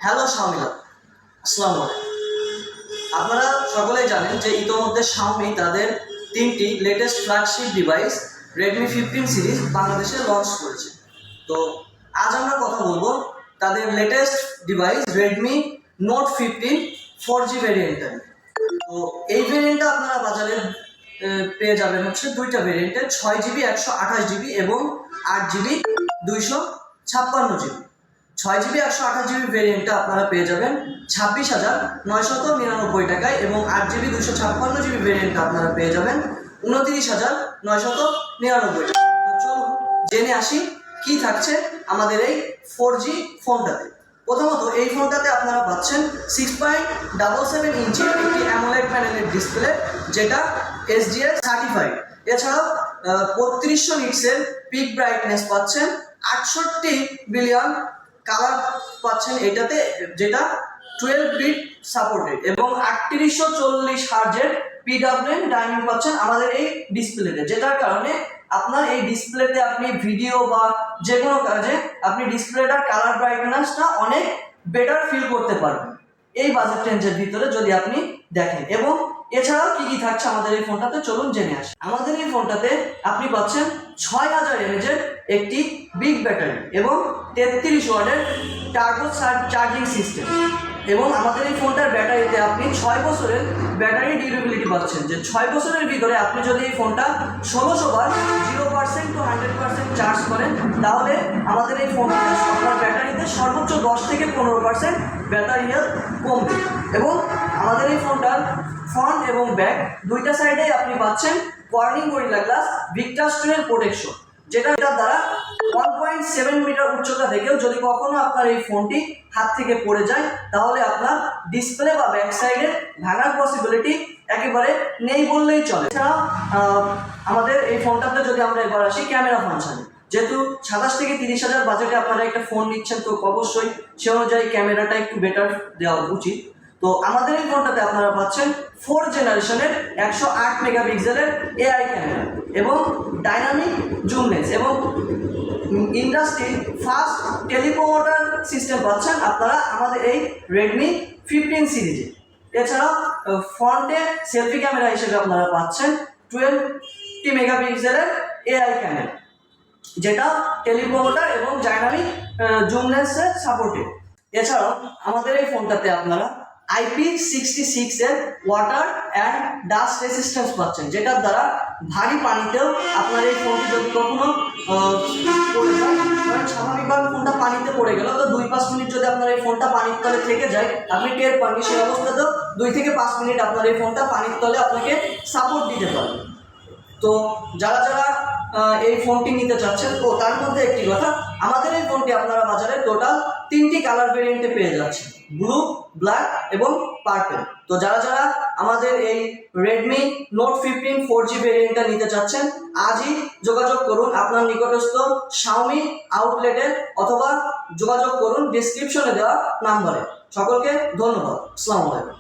Hello Xiaomi, আসসালামু আলাইকুম। আপনারা সকলেই জানেন যে ইতোমধ্যে শাওমি তাদের 3টি latest flagship device Redmi 15 series বাংলাদেশে লঞ্চ করেছে। তো আজ আমরা কথা বলবো তাদের latest device Redmi note 15 4G ভেরিয়েন্টটা নিয়ে। তো এই ভেরিয়েন্টটা আপনারা বাজারে পেয়ে যাবেন হচ্ছে দুইটা ভেরিয়েন্টে, 6GB 128GB এবং 8GB 256GB। 6GB 128GB ভেরিয়েন্টটা আপনারা পেয়ে যাবেন 26,999 টাকায় এবং 8GB 256GB ভেরিয়েন্টটা আপনারা পেয়ে যাবেন 29,999 টাকায়। তো চলুন জেনে আসি কি থাকছে আমাদের এই 4G ফোনটাতে। প্রথমত এই ফোনটাতে আপনারা পাচ্ছেন 6.77 ইঞ্চির একটি অ্যামোলেড প্যানেলের ডিসপ্লে, যেটা SDR সার্টিফাইড। এছাড়াও 3200 নিটসের পিক ব্রাইটনেস পাচ্ছেন, 68 বিলিয়ন কালার পাচ্ছেন এটাতে, যেটা 12 বিট সাপোর্টেড, এবং 3840 হার্জের PWM ডাইনামিক পাচ্ছেন আমাদের এই ডিসপ্লেতে, যেটার কারণে আপনার এই ডিসপ্লেতে আপনি ভিডিও বা যে কোনো কাজে আপনি ডিসপ্লেটার কালার ব্রাইটনেসটা অনেক বেটার ফিল করতে পারবেন এই বাজেট রেঞ্জের ভিতরে যদি আপনি দেখেন। এবং এছাড়াও কি কি থাকছে আমাদের এই ফোনটাতে চলুন জেনে আসি। আমাদের এই ফোনটাতে আপনি পাচ্ছেন 6000 mAh একটি বিগ ব্যাটারি এবং 33 ওয়াটের টার্বো চার্জিং সিস্টেম, এবং আমাদের এই ফোনটার ব্যাটারিতে আপনি 6 বছরের ব্যাটারি ডিউরেবিলিটি পাচ্ছেন, যে 6 বছরের ভিতরে আপনি যদি এই ফোনটা 1600 বার 0% to 100% চার্জ করেন, তাহলে আমাদের এই ফোনটাতে আপনার ব্যাটারিতে সর্বোচ্চ 10 থেকে 15% ব্যাটারি হেলথ কমবে। এবং আমাদের এই ফোনটার ফ্রন্ট এবং ব্যাক দুইটা সাইডেই আপনি পাচ্ছেন Corning gorilla glass Victus 12 protection, যেটার দ্বারা 1.7 মিটার উচ্চতা থেকেও যদি কখনো আপনার এই ফোনটি হাত থেকে পড়ে যায়, তাহলে আপনার ডিসপ্লে বা ব্যাক সাইডের ভাঙার পসিবিলিটি একেবারে নেই বললেই চলে। এছাড়াও আমাদের এই ফোনটাতে যদি আমরা এবার আসি ক্যামেরা ফাংশনে, যেহেতু 27 থেকে 30,000 বাজেটে আপনারা একটা ফোন নিচ্ছেন, তো অবশ্যই সে অনুযায়ী ক্যামেরাটা একটু বেটার দেওয়া উচিত। তো আমাদের এই ফোনটাতে আপনারা পাচ্ছেন 4th জেনারেশনের 108 মেগাপিক্সেলের AI ক্যামেরা এবং ডাইনামিক জুম লেন্স এবং ইন্ডাস্ট্রি ফাস্ট টেলিপ্রোমোটার সিস্টেম পাচ্ছেন আপনারা আমাদের এই রেডমি 15 সিরিজে। এছাড়াও ফ্রন্টে সেলফি ক্যামেরা হিসেবে আপনারা পাচ্ছেন 20 মেগাপিক্সেলের AI ক্যামেরা, যেটা টেলিপ্রোমোটার এবং ডাইনামিক জুম লেন্সের সাপোর্টেড। এছাড়াও আমাদের এই ফোনটাতে আপনারা IP66 এর ওয়াটার অ্যান্ড ডাস্ট রেসিস্ট্যান্স পাচ্ছেন, যেটার দ্বারা ভারী পানিতেও আপনার এই ফোনটি যদি কখনো পড়ে যায়, স্বাভাবিকভাবে ফোনটা পানিতে পড়ে গেল, তো 2-5 মিনিট যদি আপনার এই ফোনটা পানির তলে থেকে যায়, আপনি টের পাননি। সেই অবস্থাতেও 2 থেকে 5 মিনিট আপনার এই ফোনটা পানির তলে আপনাকে সাপোর্ট দিতে পারবে। তো যারা যারা এই ফোনটি নিতে চাচ্ছেন, তো তার মধ্যে একটি কথা, আমাদের এই ফোনটি আপনারা বাজারে টোটাল 3টি কালার ভেরিয়েন্টে পেয়ে যাচ্ছেন, ব্লু, ব্ল্যাক এবং পার্পল। তো যারা যারা আমাদের এই রেডমি নোট 15 4G ভেরিয়েন্টটা নিতে চাচ্ছেন, আজই যোগাযোগ করুন আপনার নিকটস্থ শাওমি আউটলেটে, অথবা যোগাযোগ করুন ডিসক্রিপশনে দেওয়া নাম্বারে। সকলকে ধন্যবাদ। আসসালামু আলাইকুম।